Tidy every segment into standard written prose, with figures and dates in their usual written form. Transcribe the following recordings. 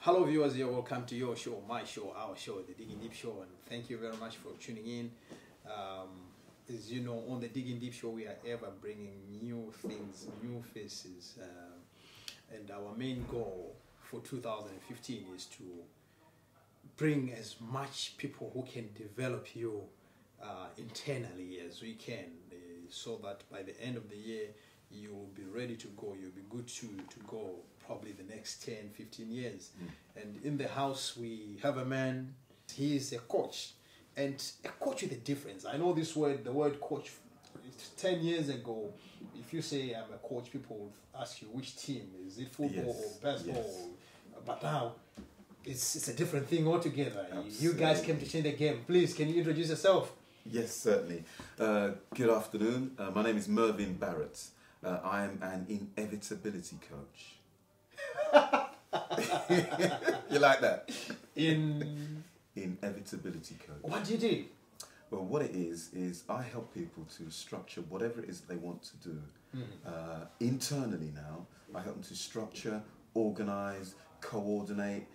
Hello viewers, you're welcome to your show, my show, our show, the Digging Deep Show, and thank you very much for tuning in. As you know, on the Digging Deep Show, we are ever bringing new things, new faces, and our main goal for 2015 is to bring as much people who can develop you internally as we can, so that by the end of the year, you will be ready to go, you'll be good to go probably the next 10, 15 years. And in the house, we have a man, he is a coach, and a coach with a difference. I know this word, the word coach, 10 years ago, if you say I'm a coach, people will ask you which team, is it football or basketball? Yes. But now, it's a different thing altogether. Absolutely. You guys came to change the game. Please, can you introduce yourself? Yes, certainly. Good afternoon. My name is Mervyn Barrett. I am an inevitability coach. You like that? Inevitability coach. What do you do? Well, what it is I help people to structure whatever it is they want to do. Internally now, I help them to structure, organise, coordinate,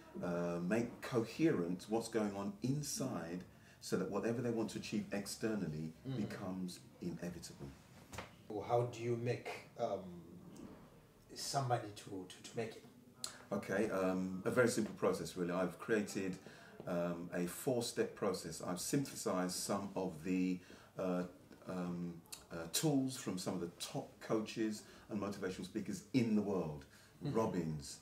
make coherent what's going on inside, so that whatever they want to achieve externally becomes inevitable. How do you make somebody to make it? Okay, a very simple process really. I've created a 4-step process. I've synthesized some of the tools from some of the top coaches and motivational speakers in the world. Robbins,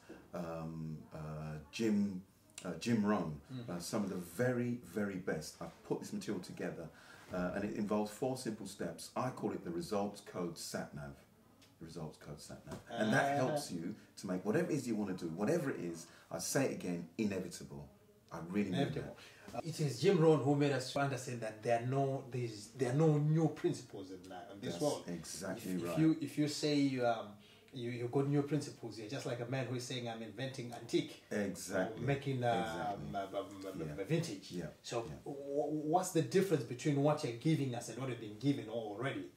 Jim Rohn, some of the very, very best. I've put this material together and it involves 4 simple steps. I call it the results code sat-nav. Results code sat-nav. And that helps you to make whatever it is you want to do, whatever it is, I say it again, inevitable. I really mean that. It is Jim Rohn who made us understand that there are no new principles in this world. Exactly right. If you say you got new principles, you're just like a man who is saying I'm inventing antique. Exactly. Or making vintage. Yeah. So what's the difference between what you're giving us and what you've been given already?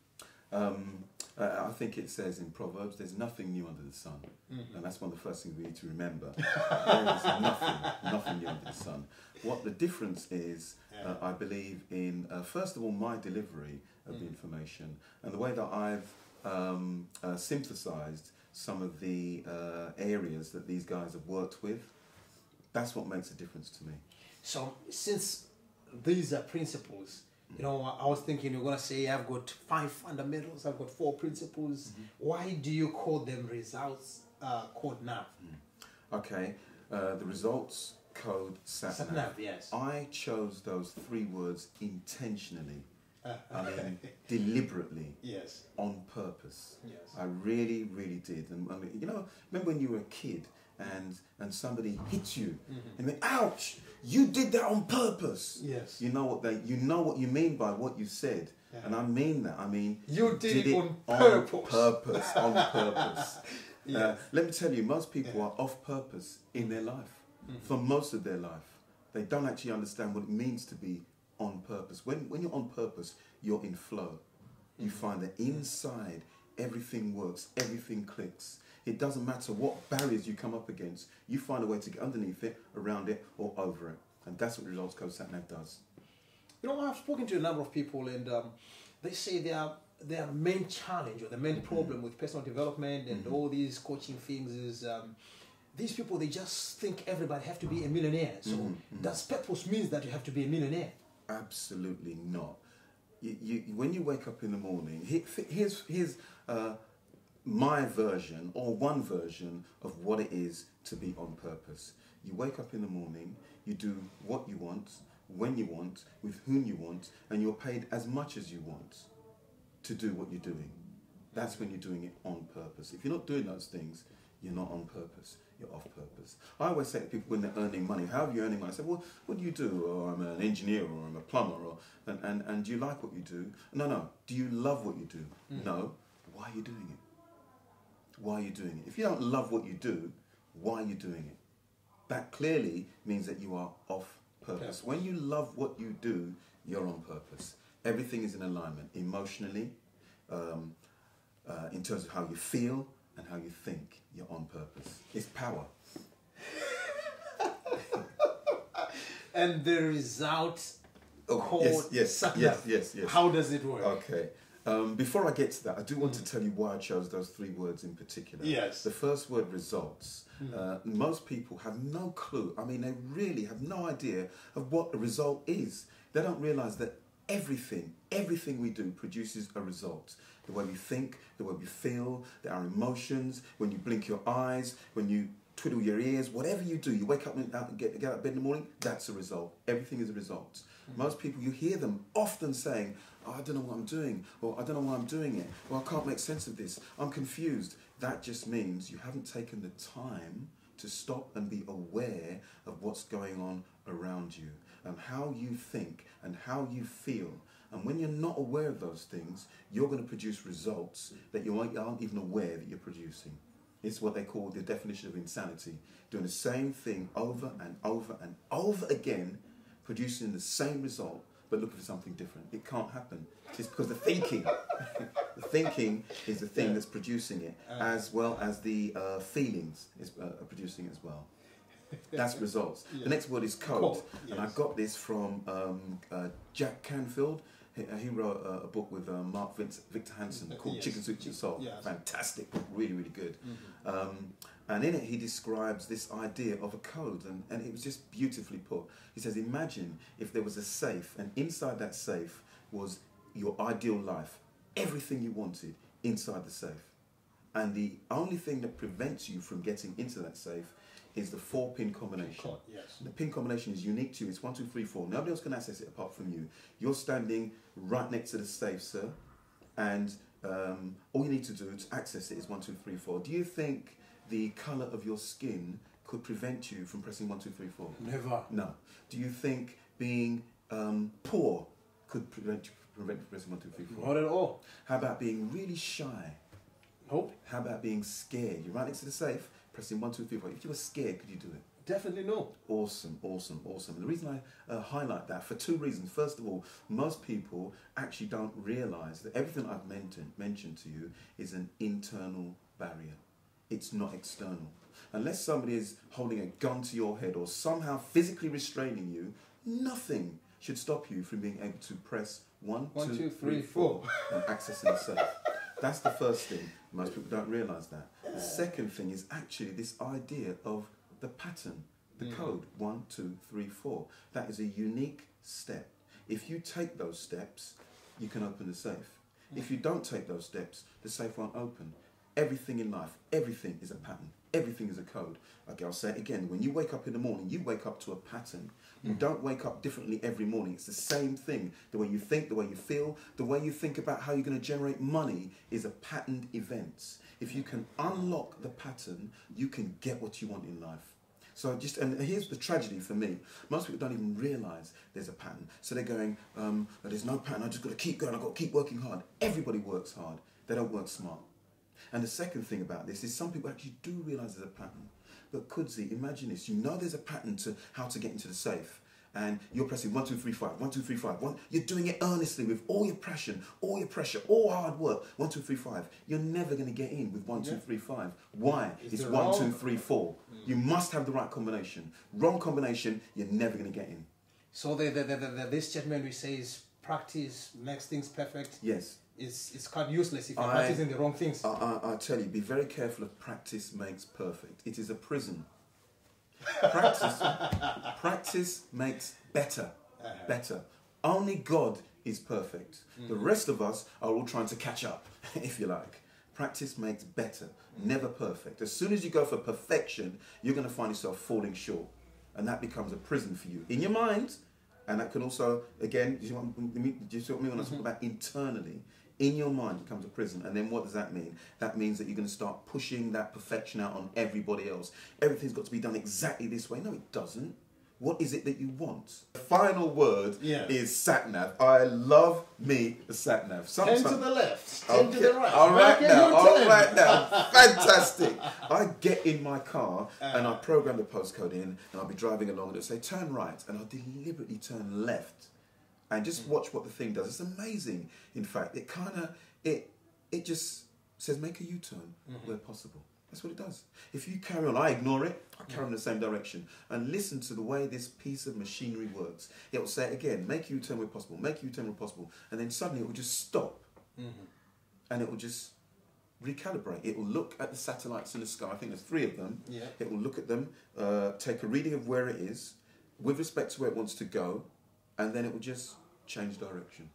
I think it says in Proverbs, there's nothing new under the sun. And that's one of the first things we need to remember. There is nothing new under the sun. What the difference is, I believe in, first of all, my delivery of the information and the way that I've synthesized some of the areas that these guys have worked with. That's what makes a difference to me. So since these are principles, you know, I was thinking you're going to say I've got 5 fundamentals, I've got 4 principles. Why do you call them results code nav? Okay, the results code sat nav. Yes. I chose those 3 words intentionally. I mean, deliberately. Yes. On purpose. Yes. I really, really did. And I mean, you know, remember when you were a kid and somebody hit you and went, ouch, you did that on purpose. Yes. You know what you mean by what you said. Yeah. And I mean that. I mean, you did it on purpose. On purpose. Yes. Let me tell you, most people are off purpose in their life. For most of their life. They don't actually understand what it means to be on purpose. When you're on purpose, you're in flow. You find that inside everything works, everything clicks. It doesn't matter what barriers you come up against, you find a way to get underneath it, around it, or over it. And that's what Results Code sat-nav does. You know, I've spoken to a number of people, and they say their main challenge or the main problem with personal development and all these coaching things is these people, they just think everybody have to be a millionaire. So does purpose means that you have to be a millionaire? Absolutely not. When you wake up in the morning, here's my version, or one version of what it is to be on purpose. You wake up in the morning, you do what you want, when you want, with whom you want, and you're paid as much as you want to do what you're doing. That's when you're doing it on purpose. If you're not doing those things, you're not on purpose. You're off purpose. I always say to people when they're earning money, how are you earning money? I say, well, what do you do? Or I'm an engineer, or I'm a plumber, or and do you like what you do? No. Do you love what you do? No. Why are you doing it? Why are you doing it? If you don't love what you do, why are you doing it? That clearly means that you are off purpose. Yeah. When you love what you do, you're on purpose. Everything is in alignment, emotionally, in terms of how you feel and how you think. You're on purpose. It's power. And the result called yes. How does it work? Okay. Before I get to that, I do want to tell you why I chose those 3 words in particular. Yes. The first word, results. Most people have no clue. I mean, they really have no idea of what a result is. They don't realise that everything we do produces a result. The way we think, the way we feel, our emotions, when you blink your eyes, when you twiddle your ears, whatever you do, you wake up and get out of bed in the morning, that's a result. Everything is a result. Most people, you hear them often saying, oh, I don't know what I'm doing, or I don't know why I'm doing it, or I can't make sense of this, I'm confused. That just means you haven't taken the time to stop and be aware of what's going on around you, and how you think and how you feel. And when you're not aware of those things, you're going to produce results that you aren't even aware that you're producing. It's what they call the definition of insanity. Doing the same thing over and over and over again, producing the same result, but looking for something different. It can't happen. It's because the thinking is the thing that's producing it, as well as the feelings is producing it as well. That's results. Yes. The next word is code. Yes. And I got this from Jack Canfield. He wrote a book with Victor Hansen called Chicken Soup to Soul. Yes. Fantastic book, really, really good. And in it he describes this idea of a code, and it was just beautifully put. He says, imagine if there was a safe, and inside that safe was your ideal life, everything you wanted inside the safe. And the only thing that prevents you from getting into that safe is the 4-pin combination. Yes. The pin combination is unique to you. It's 1, 2, 3, 4. Nobody else can access it apart from you. You're standing right next to the safe, sir, and all you need to do to access it is 1, 2, 3, 4. Do you think the colour of your skin could prevent you from pressing 1, 2, 3, 4? Never. No. Do you think being poor could prevent you from pressing 1, 2, 3, 4? Not at all. How about being really shy? Nope. How about being scared? You're right next to the safe, pressing 1, 2, 3, 4. If you were scared, could you do it? Definitely no. Awesome, awesome, awesome. And the reason I highlight that, for 2 reasons. First of all, most people actually don't realise that everything I've mentioned to you is an internal barrier. It's not external. Unless somebody is holding a gun to your head or somehow physically restraining you, nothing should stop you from being able to press 1, 2, 3, 4 and accessing the safe. That's the first thing. Most people don't realise that. The second thing is actually this idea of the pattern, the code, 1, 2, 3, 4. That is a unique step. If you take those steps, you can open the safe. If you don't take those steps, the safe won't open. Everything in life, everything is a pattern. Everything is a code. Okay, I'll say it again. When you wake up in the morning, you wake up to a pattern. You don't wake up differently every morning. It's the same thing. The way you think, the way you feel, the way you think about how you're going to generate money is a patterned event. If you can unlock the pattern, you can get what you want in life. So and here's the tragedy for me. Most people don't even realise there's a pattern. So they're going, there's no pattern, I just got to keep going, I've got to keep working hard. Everybody works hard. They don't work smart. And the second thing about this is some people actually do realise there's a pattern. But Kudzi, imagine this. You know there's a pattern to how to get into the safe. And you're pressing 1, 2, 3, 5, 1, 2, 3, 5. You're doing it earnestly with all your passion, all your pressure, all hard work. 1, 2, 3, 5. You're never going to get in with 1, 2, 3, 5. Why? It's 1, 2, 3, 4. You must have the right combination. Wrong combination, you're never going to get in. So this statement we say is practice makes things perfect. Yes. It's quite useless if you're practicing the wrong things. I tell you, be very careful of practice makes perfect. It is a prison. Practice makes better. Better. Only God is perfect. The rest of us are all trying to catch up, if you like. Practice makes better, never perfect. As soon as you go for perfection, you're going to find yourself falling short. And that becomes a prison for you. In your mind, and that can also, again, do you see what I mean when I talk about internally? In your mind it becomes a prison. And then what does that mean? That means that you're going to start pushing that perfection out on everybody else. Everything's got to be done exactly this way. No, it doesn't. What is it that you want? The final word is sat-nav. I love me the sat-nav. 10 to the left, 10 to the right. All right now. Fantastic. I get in my car and I program the postcode in and I'll be driving along and it'll say turn right and I'll deliberately turn left. And just watch what the thing does. It's amazing. In fact, it just says make a U-turn where possible. That's what it does. If you carry on, I ignore it, I carry on in the same direction. And listen to the way this piece of machinery works. It will say again, make a U-turn where possible, make a U-turn where possible. And then suddenly it will just stop. And it will just recalibrate. It will look at the satellites in the sky. I think there's 3 of them. Yeah. It will look at them, take a reading of where it is, with respect to where it wants to go, and then it will just change direction.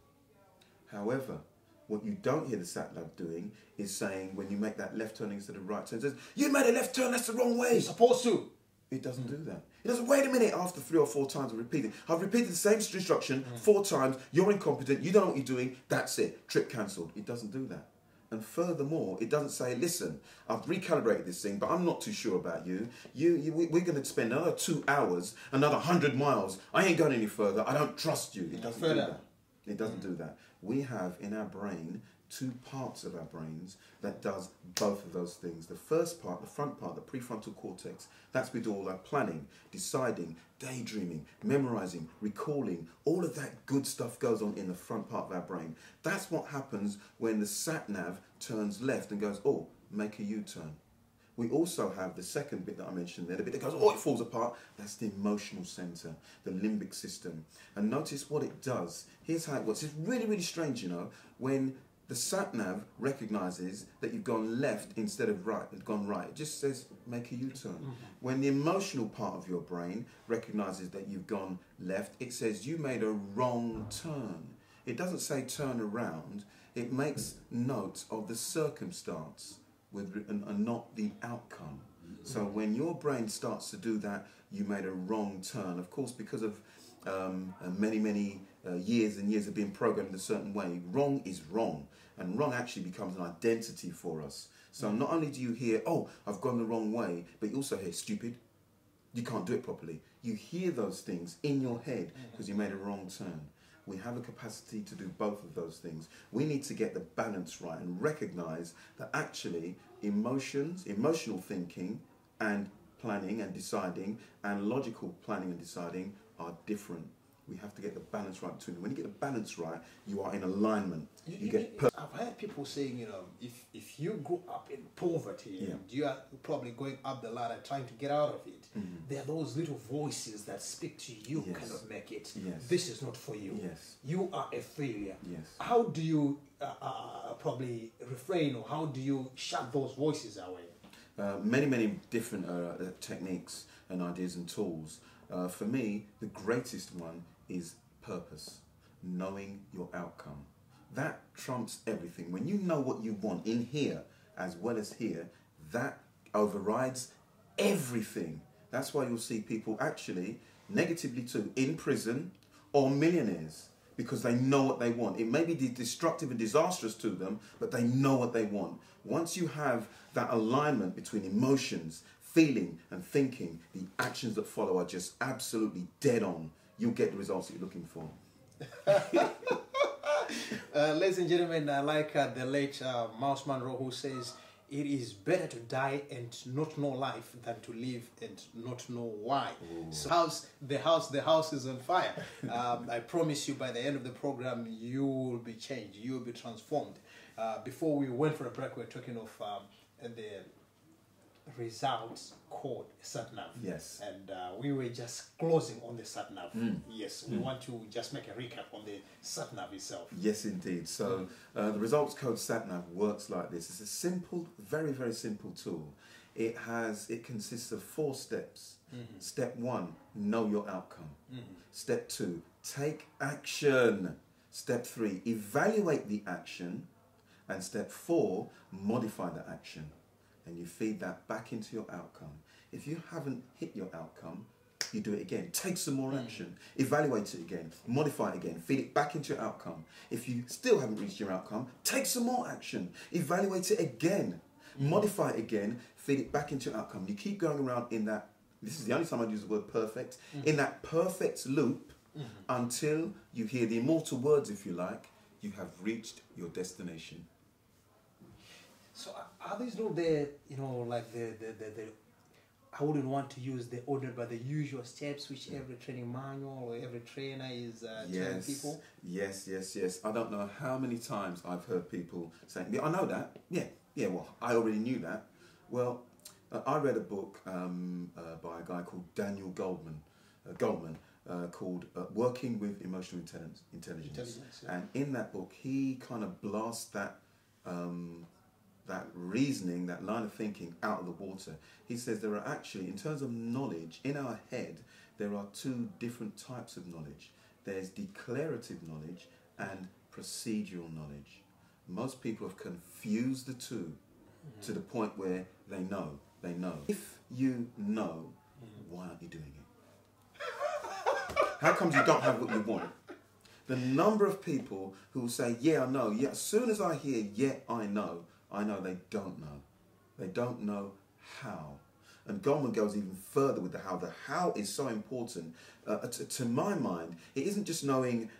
However, what you don't hear the sat nav doing is saying, when you make that left turn instead of right turn, it says, you made a left turn, that's the wrong way. You're supposed to. It doesn't do that. It doesn't, wait a minute, after 3 or 4 times of repeating. I've repeated the same instruction 4 times, you're incompetent, you don't know what you're doing, that's it, trip cancelled. It doesn't do that. And furthermore, it doesn't say, listen, I've recalibrated this thing, but I'm not too sure about you. We're going to spend another 2 hours, another 100 miles. I ain't going any further. I don't trust you. It doesn't do that. It doesn't do that. We have in our brain 2 parts of our brains that does both of those things. The first part, the front part, the prefrontal cortex, that's we do all our planning, deciding, daydreaming, memorizing, recalling. All of that good stuff goes on in the front part of our brain. That's what happens when the sat nav turns left and goes, oh, make a U-turn. We also have the second bit that I mentioned there, the bit that goes, oh, it falls apart. That's the emotional center, the limbic system. And notice what it does. Here's how it works. It's really, really strange, you know, when the sat-nav recognises that you've gone left instead of right, it's gone right. It just says, make a U-turn. When the emotional part of your brain recognises that you've gone left, it says, you made a wrong turn. It doesn't say turn around. It makes note of the circumstance and not the outcome. So when your brain starts to do that, you made a wrong turn. Of course, because of many years and years of being programmed in a certain way, wrong is wrong. And wrong actually becomes an identity for us. So not only do you hear, oh, I've gone the wrong way, but you also hear, stupid, you can't do it properly. You hear those things in your head because you made a wrong turn. We have a capacity to do both of those things. We need to get the balance right and recognize that actually emotional thinking and planning and deciding and logical planning and deciding are different. We have to get the balance right between them. When you get the balance right, you are in alignment. I've heard people saying, you know, if you grew up in poverty and you are probably going up the ladder trying to get out of it, there are those little voices that speak to you, cannot make it. This is not for you. You are a failure. How do you probably refrain, or how do you shut those voices away? Many different techniques and ideas and tools. For me, the greatest one is purpose, knowing your outcome. That trumps everything. When you know what you want in here as well as here, that overrides everything. That's why you'll see people actually, negatively too, in prison or millionaires, because they know what they want. It may be destructive and disastrous to them, but they know what they want. Once you have that alignment between emotions, feeling and thinking, the actions that follow are just absolutely dead on. You'll get the results that you're looking for. Ladies and gentlemen, I like the late Mouse Monroe, who says, it is better to die and not know life than to live and not know why. Ooh. So the house is on fire. I promise you, by the end of the program, you will be changed. You will be transformed. Before we went for a break, we were talking of the results code sat-nav. Yes. And we were just closing on the sat-nav. Yes, we want to just make a recap on the sat-nav itself. Yes, indeed. So the results code sat-nav works like this. It's a simple, very, very simple tool. It consists of 4 steps. Step 1, know your outcome. Step 2, take action. Step 3, evaluate the action. And step 4, modify the action. And you feed that back into your outcome. If you haven't hit your outcome, you do it again. Take some more action. Evaluate it again. Modify it again. Feed it back into your outcome. If you still haven't reached your outcome, take some more action. Evaluate it again. Modify it again. Feed it back into your outcome. You keep going around in that, this is the only time I use the word perfect, in that perfect loop until you hear the immortal words, if you like, you have reached your destination. So are these not the, you know, like the I wouldn't want to use the order, but the usual steps which every training manual or every trainer is telling people? Yes. I don't know how many times I've heard people saying, I know that. Yeah, well, I already knew that. Well, I read a book by a guy called Daniel Goldman, called Working with Emotional Intelligence. Yeah. And in that book, he kind of blasts that reasoning, that line of thinking out of the water. He says there are actually, in terms of knowledge, in our head, there are two different types of knowledge. There's declarative knowledge and procedural knowledge. Most people have confused the two to the point where they know. If you know, why aren't you doing it? How comes you don't have what you want? The number of people who will say, yeah, I know, yeah, as soon as I hear, yeah, I know, they don't know. They don't know how. And Goldman goes even further with the how. The how is so important. To my mind, it isn't just knowing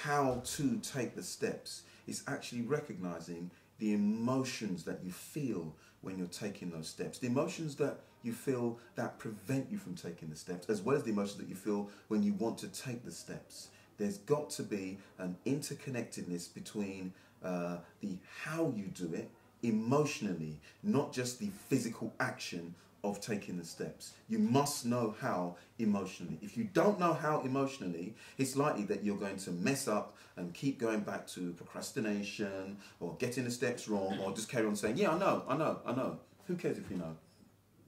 how to take the steps. It's actually recognizing the emotions that you feel when you're taking those steps. The emotions that you feel that prevent you from taking the steps, as well as the emotions that you feel when you want to take the steps. There's got to be an interconnectedness between the how you do it emotionally, not just the physical action of taking the steps. You must know how emotionally. If you don't know how emotionally, it's likely that you're going to mess up and keep going back to procrastination or getting the steps wrong or just carry on saying, yeah, I know. Who cares if you know?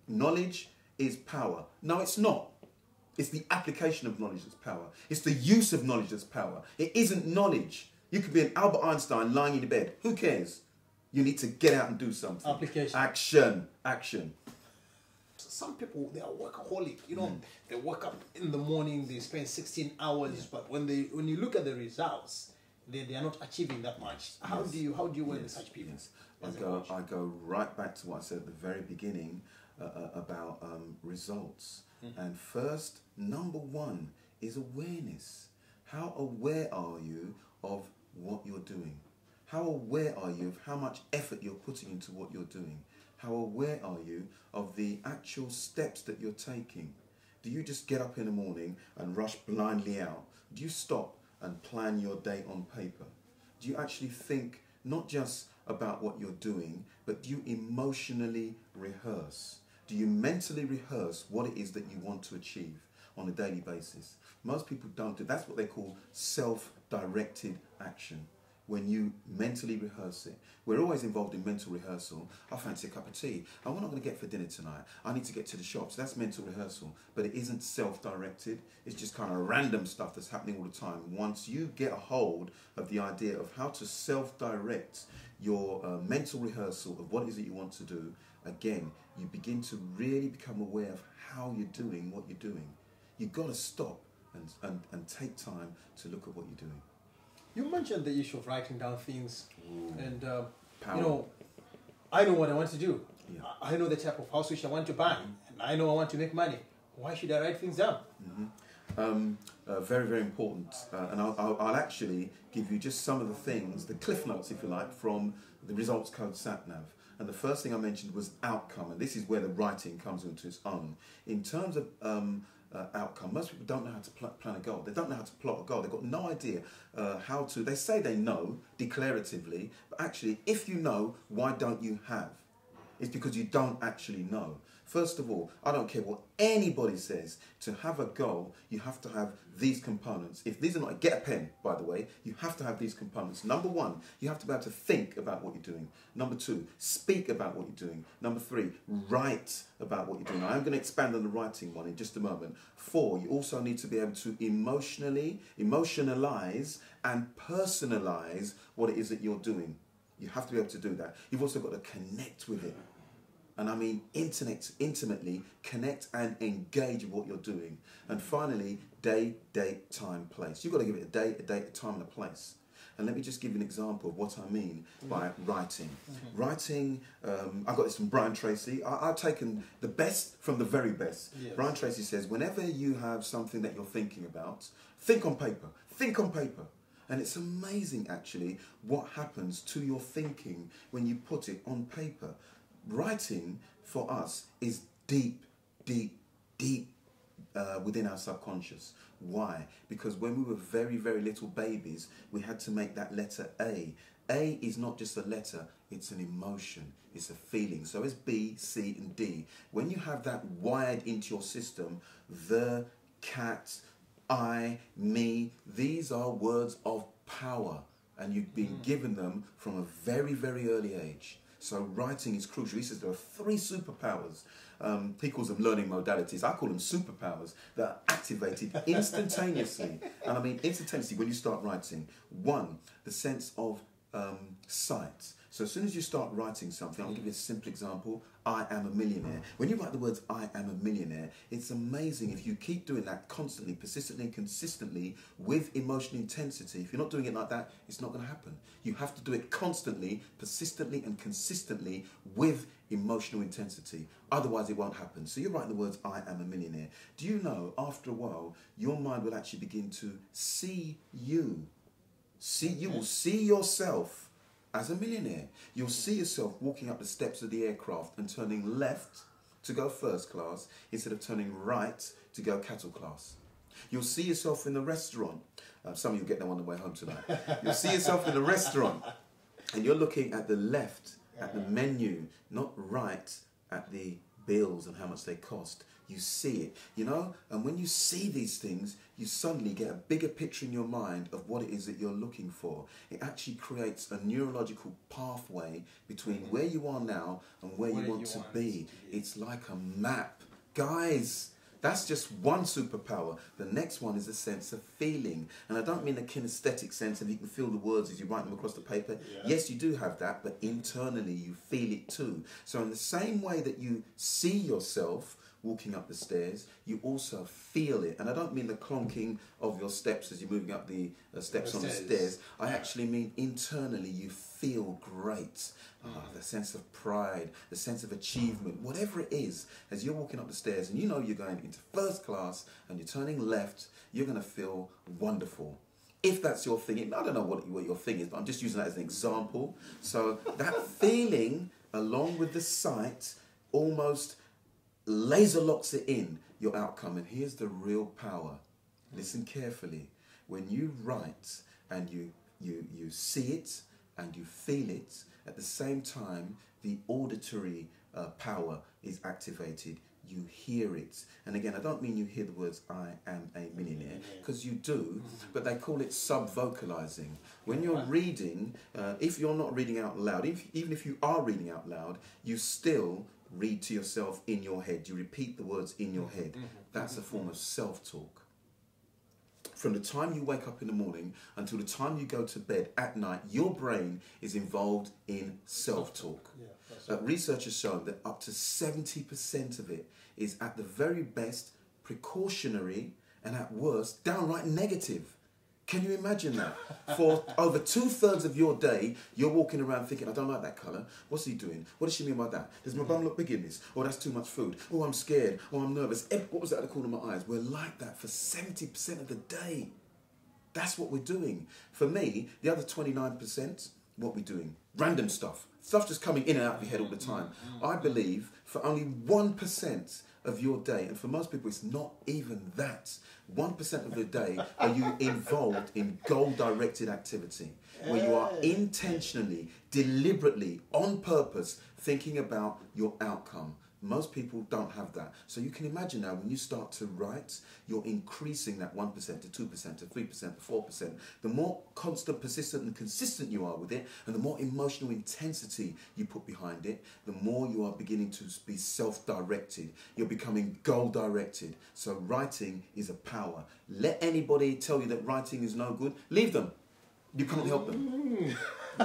Knowledge is power. No, it's not. It's the application of knowledge that's power. It's the use of knowledge that's power. It isn't knowledge. You could be an Albert Einstein lying in your bed. Who cares? You need to get out and do something. Application. Action. Some people, they are workaholic. You know, they wake up in the morning, they spend 16 hours, but when you look at the results, they are not achieving that much. How do you work with such people? I go right back to what I said at the very beginning about results. And first, number one is awareness. How aware are you of what you're doing? How aware are you of how much effort you're putting into what you're doing? How aware are you of the actual steps that you're taking? Do you just get up in the morning and rush blindly out? Do you stop and plan your day on paper? Do you actually think not just about what you're doing, but do you emotionally rehearse? Do you mentally rehearse what it is that you want to achieve on a daily basis? Most people don't do. That's what they call self-directed action. When you mentally rehearse it. We're always involved in mental rehearsal. I fancy a cup of tea. I'm not going to get for dinner tonight. I need to get to the shops. That's mental rehearsal. But it isn't self-directed. It's just kind of random stuff that's happening all the time. Once you get a hold of the idea of how to self-direct your mental rehearsal of what it is that you want to do, again, you begin to really become aware of how you're doing what you're doing. You've got to stop and take time to look at what you're doing. You mentioned the issue of writing down things, and Power. I know what I want to do. Yeah. I know the type of house which I want to buy, and I know I want to make money. Why should I write things down? Very, very important. And I'll actually give you just some of the things, the cliff notes, if you like, from the results code SatNav. And the first thing I mentioned was outcome, and this is where the writing comes into its own. In terms of outcome, most people don't know how to plan a goal. They don't know how to plot a goal. They've got no idea how to. They say they know declaratively, but actually, if you know, why don't you have? It's because you don't actually know. First of all, I don't care what anybody says. To have a goal, you have to have these components. If these are not, get a pen, by the way, you have to have these components. Number one, you have to be able to think about what you're doing. Number two, speak about what you're doing. Number three, write about what you're doing. I'm going to expand on the writing one in just a moment. Four, you also need to be able to emotionalize and personalize what it is that you're doing. You have to be able to do that. You've also got to connect with it. And I mean intimately connect and engage with what you're doing. And finally, day, date, time, place. You've got to give it a day, a date, a time, and a place. And let me just give you an example of what I mean by writing. Writing, I got this from Brian Tracy. I've taken the best from the very best. Yes. Brian Tracy says, whenever you have something that you're thinking about, think on paper. Think on paper. And it's amazing, actually, what happens to your thinking when you put it on paper. Writing, for us, is deep, deep, deep within our subconscious. Why? Because when we were very, very little babies, we had to make that letter A. A is not just a letter, it's an emotion, it's a feeling. So it's B, C, and D. When you have that wired into your system, the, cat, I, me, these are words of power, and you've been given them from a very, very early age. So writing is crucial. He says there are 3 superpowers. He calls them learning modalities. I call them superpowers that are activated instantaneously. And I mean instantaneously when you start writing. 1, the sense of sight. So as soon as you start writing something, I'll give you a simple example. I am a millionaire. When you write the words I am a millionaire, it's amazing if you keep doing that constantly, persistently, and consistently with emotional intensity. If you're not doing it like that, it's not going to happen. You have to do it constantly, persistently, and consistently with emotional intensity. Otherwise, it won't happen. So you're writing the words I am a millionaire. Do you know, after a while, your mind will actually begin to see you. You will see yourself as a millionaire. You'll see yourself walking up the steps of the aircraft and turning left to go first class instead of turning right to go cattle class. You'll see yourself in the restaurant. Some of you get them on the way home tonight. You'll see yourself in the restaurant and you're looking at the left at the menu, not right at the bills and how much they cost. You see it, you know, and when you see these things, you suddenly get a bigger picture in your mind of what it is that you're looking for. It actually creates a neurological pathway between where you are now and where you want to be. It's like a map. Guys, that's just one superpower. The next one is a sense of feeling. And I don't mean the kinesthetic sense of you can feel the words as you write them across the paper. Yeah. Yes, you do have that, but internally you feel it too. So in the same way that you see yourself walking up the stairs, you also feel it. And I don't mean the clonking of your steps as you're moving up the steps on the stairs. I actually mean internally you feel great. The sense of pride, the sense of achievement, whatever it is, as you're walking up the stairs and you know you're going into first class and you're turning left, you're going to feel wonderful. If that's your thing, I don't know what your thing is, but I'm just using that as an example. So that feeling, along with the sight, almost laser locks it in your outcome. And here's the real power. Listen carefully. When you write and you see it and you feel it, at the same time the auditory power is activated. You hear it. And again, I don't mean you hear the words I am a millionaire, because you do, but they call it sub-vocalizing. When you're reading, if you're not reading out loud, even if you are reading out loud, you still read to yourself in your head. You repeat the words in your head. That's a form of self-talk. From the time you wake up in the morning until the time you go to bed at night, your brain is involved in self-talk. Research has shown that up to 70% of it is at the very best precautionary and at worst downright negative. Can you imagine that? For over 2/3 of your day, you're walking around thinking, I don't like that colour. What's he doing? What does she mean by that? Does my bum look big in this? Oh, that's too much food. Oh, I'm scared. Oh, I'm nervous. What was that at the corner of my eyes? We're like that for 70% of the day. That's what we're doing. For me, the other 29%, what we're doing? Random stuff. Stuff just coming in and out of your head all the time. I believe for only 1% of your day, and for most people it's not even that, 1% of the day are you involved in goal-directed activity, where you are intentionally, deliberately, on purpose, thinking about your outcome. Most people don't have that. So you can imagine now when you start to write, you're increasing that 1% to 2% to 3% to 4%. The more constant, persistent and consistent you are with it, and the more emotional intensity you put behind it, the more you are beginning to be self-directed. You're becoming goal-directed. So writing is a power. Let anybody tell you that writing is no good. Leave them. You can't help them.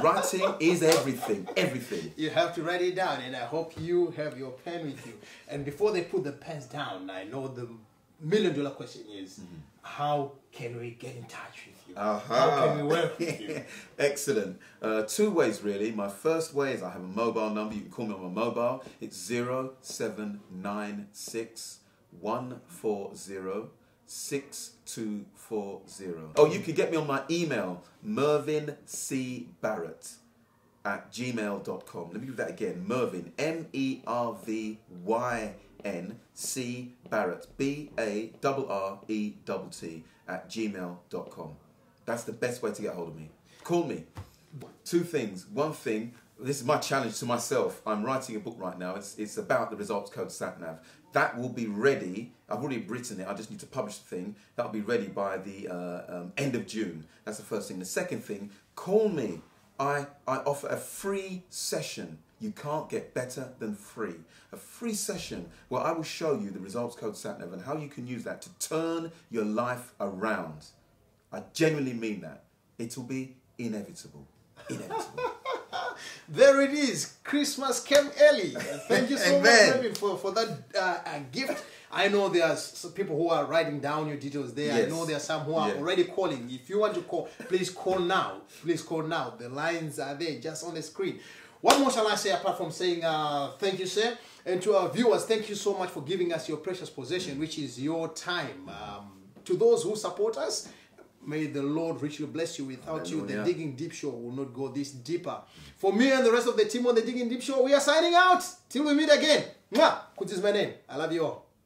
Writing is everything, everything. You have to write it down, and I hope you have your pen with you. And before they put the pens down, I know the $1 million question is, how can we get in touch with you? How can we work with you? Excellent. 2 ways really. My first way is I have a mobile number. You can call me on my mobile. It's 0796 140 6240. Oh, you can get me on my email, mervyncbarrett @gmail.com. Let me give that again. Mervyn, MERVYN, C Barrett, BARRETT @gmail.com. That's the best way to get hold of me. Call me. Two things. One thing, this is my challenge to myself. I'm writing a book right now. It's about the results code SatNav. That will be ready. I've already written it. I just need to publish the thing. That'll be ready by the end of June. That's the first thing. The second thing, call me. I offer a free session. You can't get better than free. A free session where I will show you the results code SatNav and how you can use that to turn your life around. I genuinely mean that. It'll be inevitable. Inevitable. There it is. Christmas came early. Thank you so much, Mervyn, for that gift. I know there are some people who are writing down your details there. Yes. I know there are some who are already calling. If you want to call, please call now. Please call now. The lines are there just on the screen. What more shall I say apart from saying thank you, sir? And to our viewers, thank you so much for giving us your precious possession, which is your time. To those who support us, may the Lord richly bless you. Without you, the Digging Deep Show will not go this deeper. For me and the rest of the team on the Digging Deep Show, we are signing out. Till we meet again. Mwah! Kut is my name. I love you all.